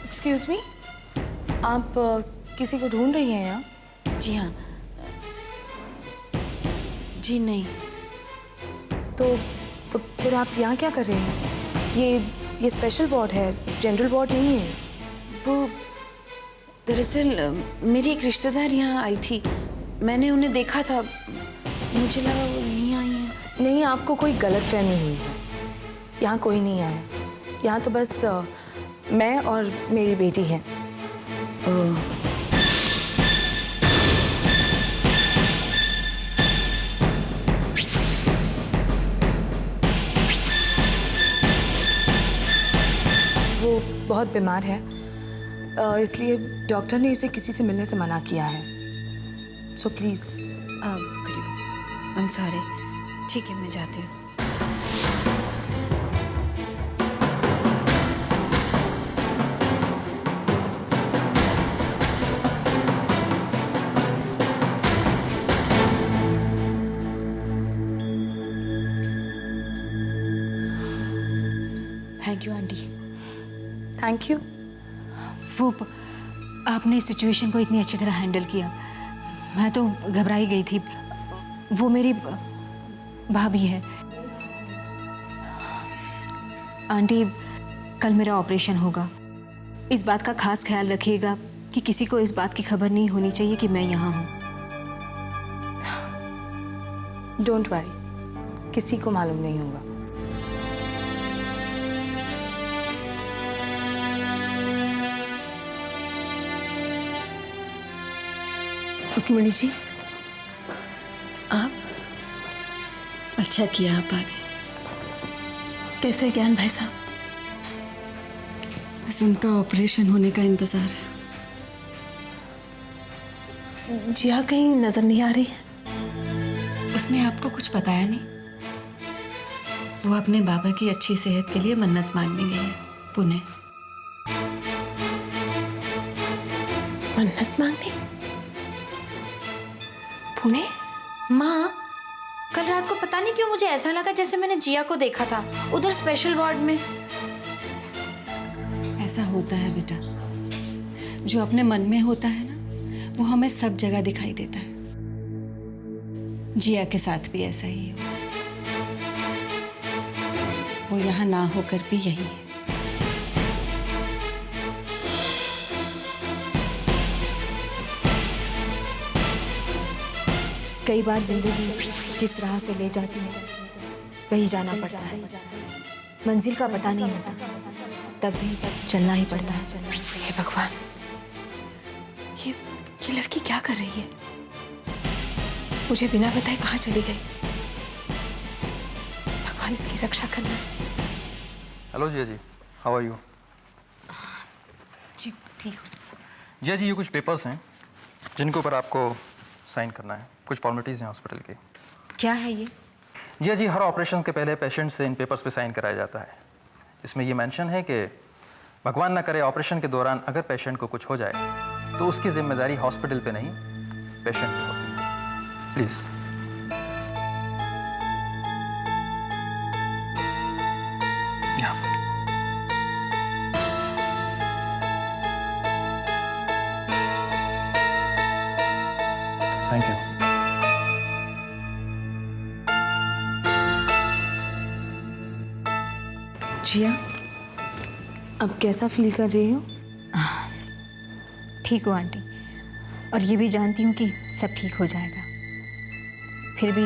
Excuse me, आप किसी को ढूंढ रही हैं यहाँ? जी हाँ। जी नहीं। तो फिर आप यहाँ क्या कर रहे हैं? ये स्पेशल वार्ड है, जनरल वार्ड नहीं है। वो दरअसल मेरी एक रिश्तेदार यहाँ आई थी, मैंने उन्हें देखा था, मुझे लगा वो यहीं आई हैं। नहीं, आपको कोई गलतफहमी हुई है। यहाँ कोई नहीं आया। यहाँ तो बस मैं और मेरी बेटी हैं। वो बहुत बीमार है, इसलिए डॉक्टर ने इसे किसी से मिलने से मना किया है। So please. I am sorry. ठीक है, मैं जाती हूँ। Thank you aunty. Thank you. वो आपने इस सिचुएशन को इतनी अच्छी तरह हैंडल किया। मैं तो घबराई गई थी। वो मेरी भाभी है। आंटी, कल मेरा ऑपरेशन होगा। इस बात का खास ख्याल रखिएगा कि किसी को इस बात की खबर नहीं होनी चाहिए कि मैं यहाँ हूँ। डोंट वरी, किसी को मालूम नहीं होगा। रुक्मिणी जी, आप? अच्छा किया आप आ गए। कैसे ज्ञान भाई साहब? बस उनका ऑपरेशन होने का इंतजार है। जिया कहीं नजर नहीं आ रही है? उसने आपको कुछ बताया नहीं? वो अपने बाबा की अच्छी सेहत के लिए मन्नत मांगने गई है पुणे। मन्नत मांगने पुणे? माँ, कल रात को पता नहीं क्यों मुझे ऐसा लगा जैसे मैंने जिया को देखा था उधर स्पेशल वार्ड में। ऐसा होता है बेटा, जो अपने मन में होता है ना, वो हमें सब जगह दिखाई देता है। जिया के साथ भी ऐसा ही है। वो यहाँ ना होकर भी यही है। कई बार जिंदगी जिस राह से ले जाती है वही जाना पड़ता है। मंजिल का पता नहीं होता, तब भी चलना ही पड़ता है। हे भगवान, ये लड़की क्या कर रही है? मुझे बिना बताए कहाँ चली गई? भगवान इसकी रक्षा करना। Hello Jiya ji, how are you? जी ठीक हो। जिया जी, ये कुछ पेपर्स हैं जिनके ऊपर आपको साइन करना है। कुछ फॉर्मेलिटीज़ हैं हॉस्पिटल की। क्या है ये? जिया जी, हर ऑपरेशन के पहले पेशेंट से इन पेपर्स पे साइन कराया जाता है। इसमें ये मेंशन है कि भगवान ना करे ऑपरेशन के दौरान अगर पेशेंट को कुछ हो जाए तो उसकी जिम्मेदारी हॉस्पिटल पे नहीं, पेशेंट पे होती है। प्लीज़। Thank you. जिया, अब कैसा फील कर रही हो? ठीक हो आंटी, और ये भी जानती हूँ कि सब ठीक हो जाएगा। फिर भी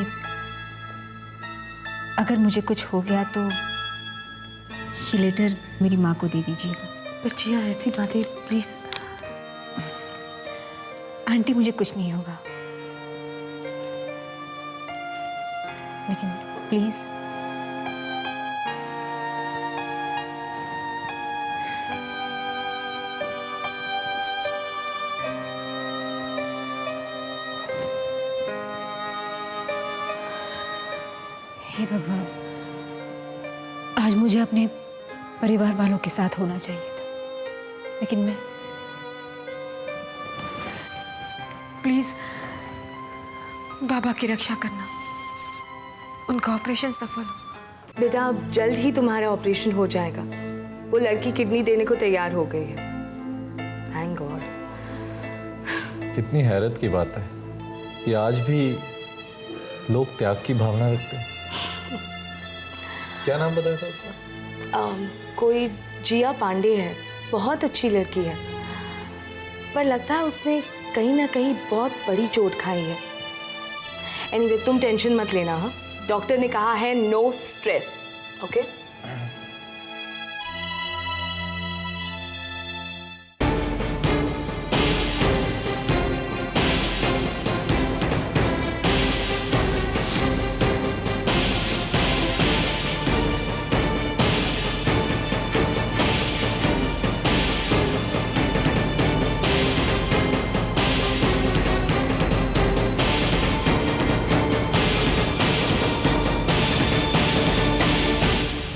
अगर मुझे कुछ हो गया तो ये लेटर मेरी माँ को दे दीजिएगा। बस जिया, ऐसी बातें प्लीज। आंटी, मुझे कुछ नहीं होगा, लेकिन प्लीज। हे भगवान, आज मुझे अपने परिवार वालों के साथ होना चाहिए था, लेकिन मैं। प्लीज बाबा की रक्षा करना, उनका ऑपरेशन सफल हो। बेटा, अब जल्द ही तुम्हारा ऑपरेशन हो जाएगा। वो लड़की किडनी देने को तैयार हो गई है। कितनी हैरत की बात है कि आज भी लोग त्याग की भावना रखते हैं। क्या नाम बताया था उसका? कोई जिया पांडे है, बहुत अच्छी लड़की है, पर लगता है उसने कहीं ना कहीं बहुत बड़ी चोट खाई है। एनीवे, तुम टेंशन मत लेना। हाँ, डॉक्टर ने कहा है नो स्ट्रेस। ओके?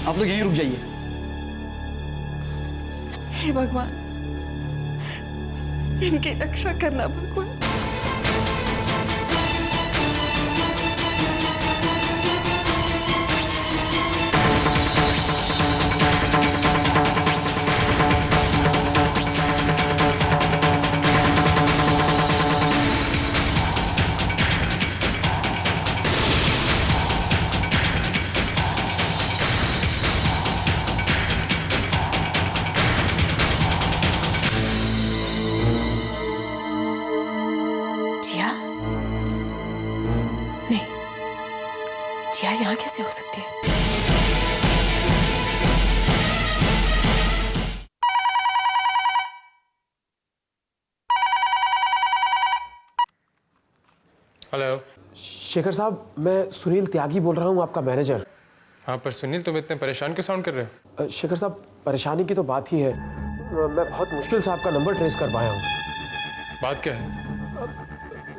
आप लोग यहीं रुक जाइए। हे भगवान, इनकी रक्षा करना भगवान। जिया? नहीं, जिया यहाँ कैसे हो सकती है? हेलो। शेखर साहब, मैं सुनील त्यागी बोल रहा हूँ, आपका मैनेजर। हाँ, पर सुनील, तुम इतने परेशान क्यों साउंड कर रहे हो? शेखर साहब, परेशानी की तो बात ही है। मैं बहुत मुश्किल से आपका नंबर ट्रेस कर पाया हूँ। बात क्या है?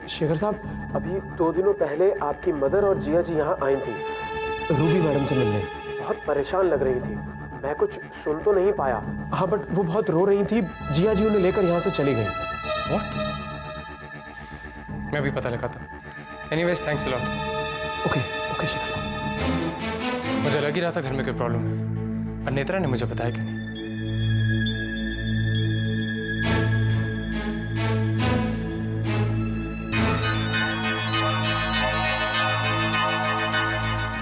शेखर साहब, अभी 2 दिनों पहले आपकी मदर और जिया जी यहाँ आई थी रूबी मैडम से मिलने। बहुत परेशान लग रही थी। मैं कुछ सुन तो नहीं पाया। हाँ, बट वो बहुत रो रही थी। जिया जी उन्हें लेकर यहाँ से चली गई। What? मैं भी पता लगाता। Anyways, thanks a lot. Okay okay Shekhar साहब। मुझे लग ही रहा था घर में कोई प्रॉब्लम है, और नेत्रा ने मुझे बताया क्यों नहीं?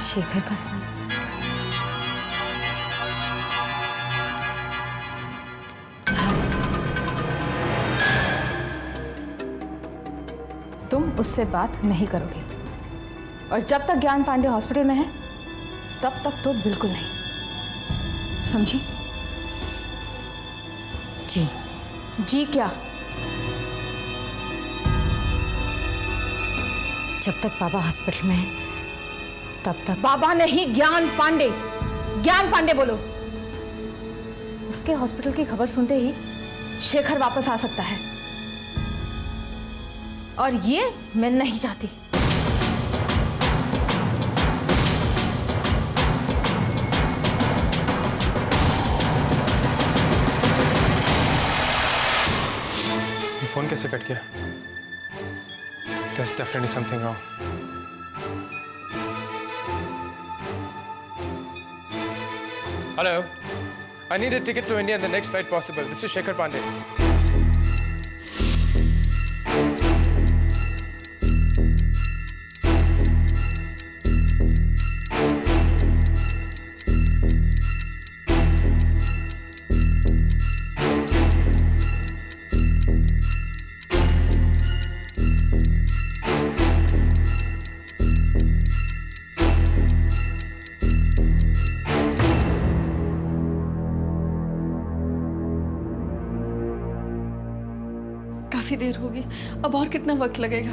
शेखर का फोन। तुम उससे बात नहीं करोगे, और जब तक ज्ञान पांडे हॉस्पिटल में है तब तक तो बिल्कुल नहीं, समझी? जी। जी क्या? जब तक पापा हॉस्पिटल में है तब तक। बाबा नहीं, ज्ञान पांडे। ज्ञान पांडे बोलो। उसके हॉस्पिटल की खबर सुनते ही शेखर वापस आ सकता है, और ये मैं नहीं चाहती। ये फोन कैसे कट गया? There's definitely something wrong. Hello. I need a ticket to India and the next flight possible. This is Shekhar Pandey. काफी देर होगी, अब और कितना वक्त लगेगा?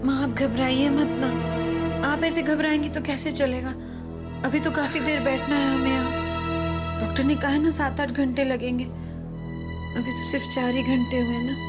माँ, आप घबराइए मत ना। आप ऐसे घबराएंगी तो कैसे चलेगा? अभी तो काफी देर बैठना है हमें यहाँ। डॉक्टर ने कहा ना 7-8 घंटे लगेंगे। अभी तो सिर्फ 4 ही घंटे हुए ना।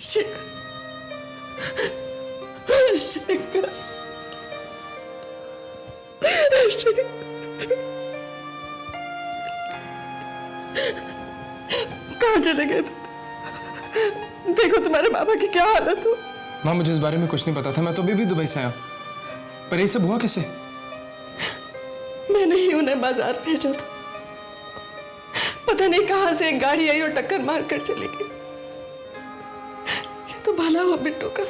शेखर कहाँ चले गए तुम? देखो तुम्हारे बाबा की क्या हालत हो। माँ मुझे इस बारे में कुछ नहीं पता था, मैं तो अभी भी दुबई से आया। पर ये सब हुआ कैसे? मैंने ही उन्हें बाजार भेजा था। पता नहीं कहां से एक गाड़ी आई और टक्कर मार कर चली गई। ये तो भला हुआ बिट्टू का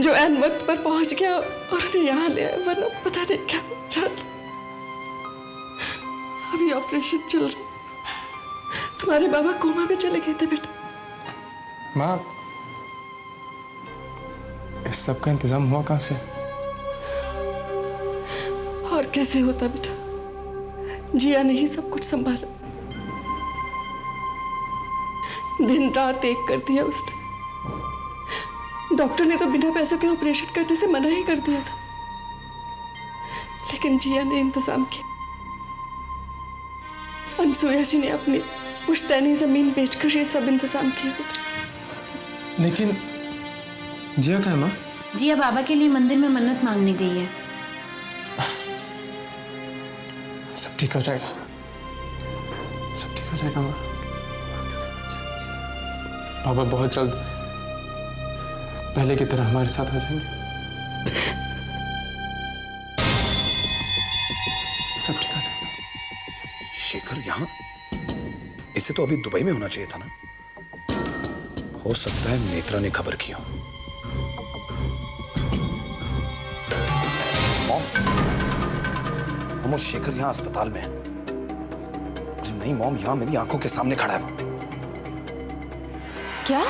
जो ऐन वक्त पर पहुंच गया और उन्हें यहाँ ले आया, वरना पता नहीं क्या हो जाता। अभी ऑपरेशन चल रहा। तुम्हारे बाबा कोमा में चले गए थे बेटा। माँ इस सब का इंतजाम हुआ कहाँ से? और कैसे होता बेटा, जिया ने ही सब कुछ संभाला। दिन रात एक कर दिया उसने। डॉक्टर ने तो बिना पैसों के ऑपरेशन करने से मना ही कर दिया था, लेकिन जिया ने इंतजाम किया। अनसुया जी ने अपनी पुश्तैनी जमीन बेचकर ये सब इंतजाम किया बेटा। लेकिन जिया कहाँ है माँ? जिया बाबा के लिए मंदिर में मन्नत मांगने गई है। सब ठीक हो जाएगा, सब ठीक हो जाएगा माँ। बाबा बहुत जल्द पहले की तरह हमारे साथ आ जाएंगे। सब ठीक हो जाएगा। शेखर यहाँ? इसे तो अभी दुबई में होना चाहिए था ना। हो सकता है नेत्रा ने खबर की हो। मॉम और शेखर यहाँ अस्पताल में है। नहीं मॉम, यहाँ मेरी आंखों के सामने खड़ा है वो। क्या?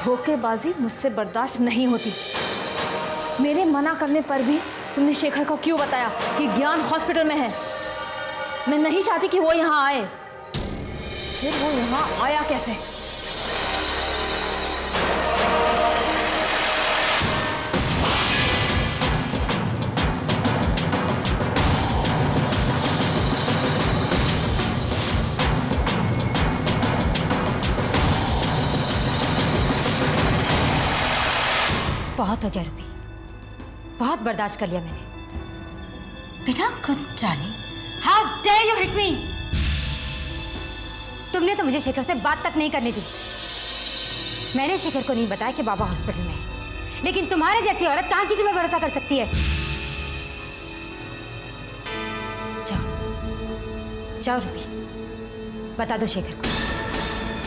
धोखेबाजी मुझसे बर्दाश्त नहीं होती। मेरे मना करने पर भी तुमने शेखर को क्यों बताया कि ज्ञान हॉस्पिटल में है? मैं नहीं चाहती कि वो यहाँ आए। फिर वो यहाँ आया कैसे? बहुत हो गया रूबी, बहुत बर्दाश्त कर लिया मैंने। बेटा खुद जाने, how dare you hit me! तुमने तो मुझे शेखर से बात तक नहीं करने दी। मैंने शेखर को नहीं बताया कि बाबा हॉस्पिटल में है, लेकिन तुम्हारे जैसी औरत कहाँ किसी पर भरोसा कर सकती है? जाओ जाओ रूबी, बता दो शेखर को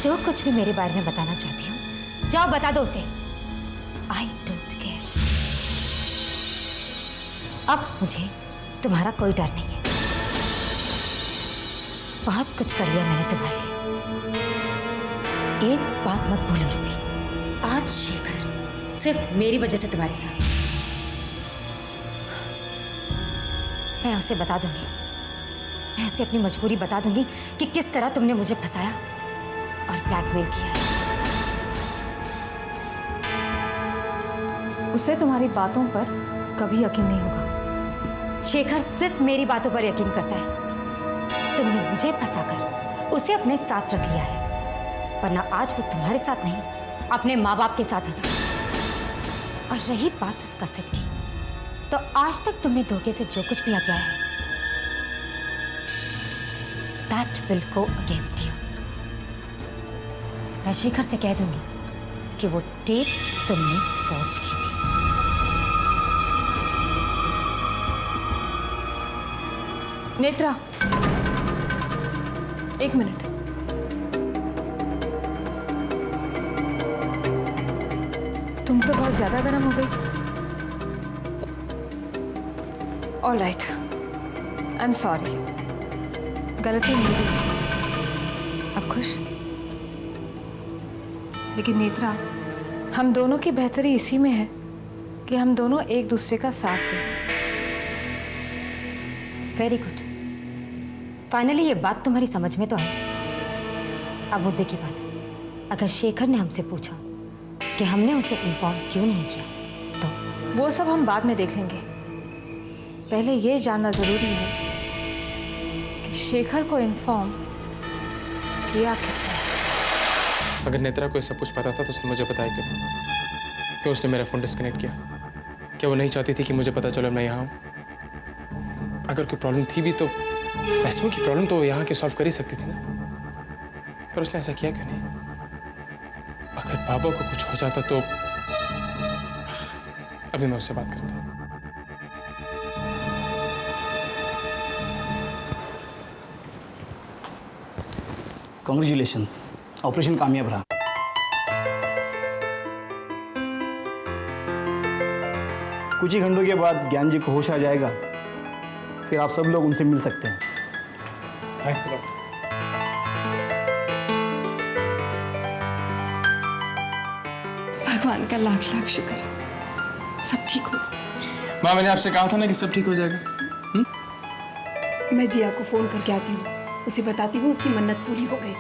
जो कुछ भी मेरे बारे में बताना चाहती हूँ। जाओ बता दो उसे। I don't care। अब मुझे तुम्हारा कोई डर नहीं है। बहुत कुछ कर लिया मैंने तुम्हारे लिए। एक बात मत भूलो रूबी, आज शेखर सिर्फ मेरी वजह से तुम्हारे साथ। मैं उसे बता दूंगी, मैं उसे अपनी मजबूरी बता दूंगी कि किस तरह तुमने मुझे फंसाया और ब्लैकमेल किया है। उसे तुम्हारी बातों पर कभी यकीन नहीं होगा। शेखर सिर्फ मेरी बातों पर यकीन करता है। तुमने मुझे फंसाकर उसे अपने साथ रख लिया है, वरना आज वो तुम्हारे साथ नहीं, अपने माँ बाप के साथ होता। और रही बात उस कसट की, तो आज तक तुमने धोखे से जो कुछ भी किया है, that will go against you। मैं शेखर से कह दूंगी कि वो टेप तुमने फौज की थी। नेत्रा, एक मिनट। तुम तो बहुत ज्यादा गर्म हो गई। All right, I am sorry, गलती मेरी है। अब खुश? लेकिन नेत्रा, हम दोनों की बेहतरी इसी में है कि हम दोनों एक दूसरे का साथ दें। Very good. फाइनली ये बात तुम्हारी समझ में तो आई। अब मुद्दे की बात, अगर शेखर ने हमसे पूछा कि हमने उसे इन्फॉर्म क्यों नहीं किया तो वो सब हम बाद में देख लेंगे। पहले ये जानना जरूरी है कि शेखर को इन्फॉर्म किया किसने। अगर नेत्रा को ये सब कुछ पता था तो उसने मुझे बताया क्यों उसने मेरा फ़ोन डिस्कनेक्ट किया? क्या वो नहीं चाहती थी कि मुझे पता चले मैं यहाँ हूँ? अगर कोई प्रॉब्लम थी भी तो पैसों की प्रॉब्लम तो यहाँ के सॉल्व कर ही सकती थी ना, पर उसने ऐसा किया क्यों नहीं? अगर बाबा को कुछ हो जाता तो अभी मैं उससे बात करता हूँ। कॉन्ग्रेचुलेशंस, ऑपरेशन कामयाब रहा। कुछ ही घंटों के बाद ज्ञान जी को होश आ जाएगा, फिर आप सब लोग उनसे मिल सकते हैं। Thanks lot. भगवान का लाख लाख शुक्र, सब ठीक हो। माँ, मैंने आपसे कहा था ना कि सब ठीक हो जाएगा। मैं जिया को फोन करके आती हूँ, उसे बताती हूँ उसकी मन्नत पूरी हो गई।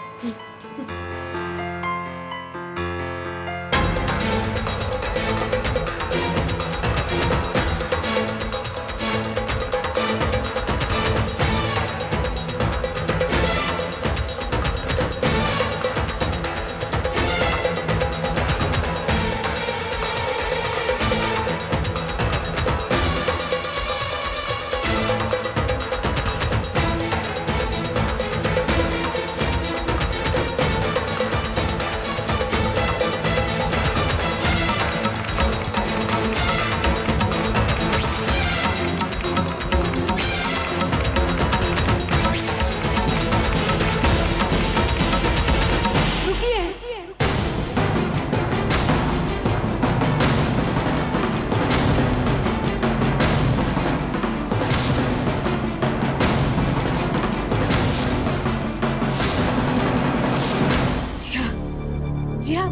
जिया,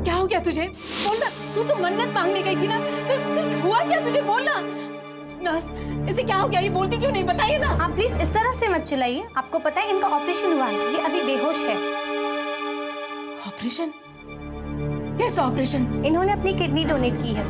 क्या हो गया तुझे? बोलना, तू तो मन्नत मांगने गई थी ना। हुआ क्या तुझे? बोलना। नर्स, इसे क्या हो गया? ये बोलती क्यों नहीं? बताइए ना। आप प्लीज इस तरह से मत चिल्लाइए। आपको पता है इनका ऑपरेशन हुआ है, ये अभी बेहोश है। ऑपरेशन? कैसा ऑपरेशन? इन्होंने अपनी किडनी डोनेट की है।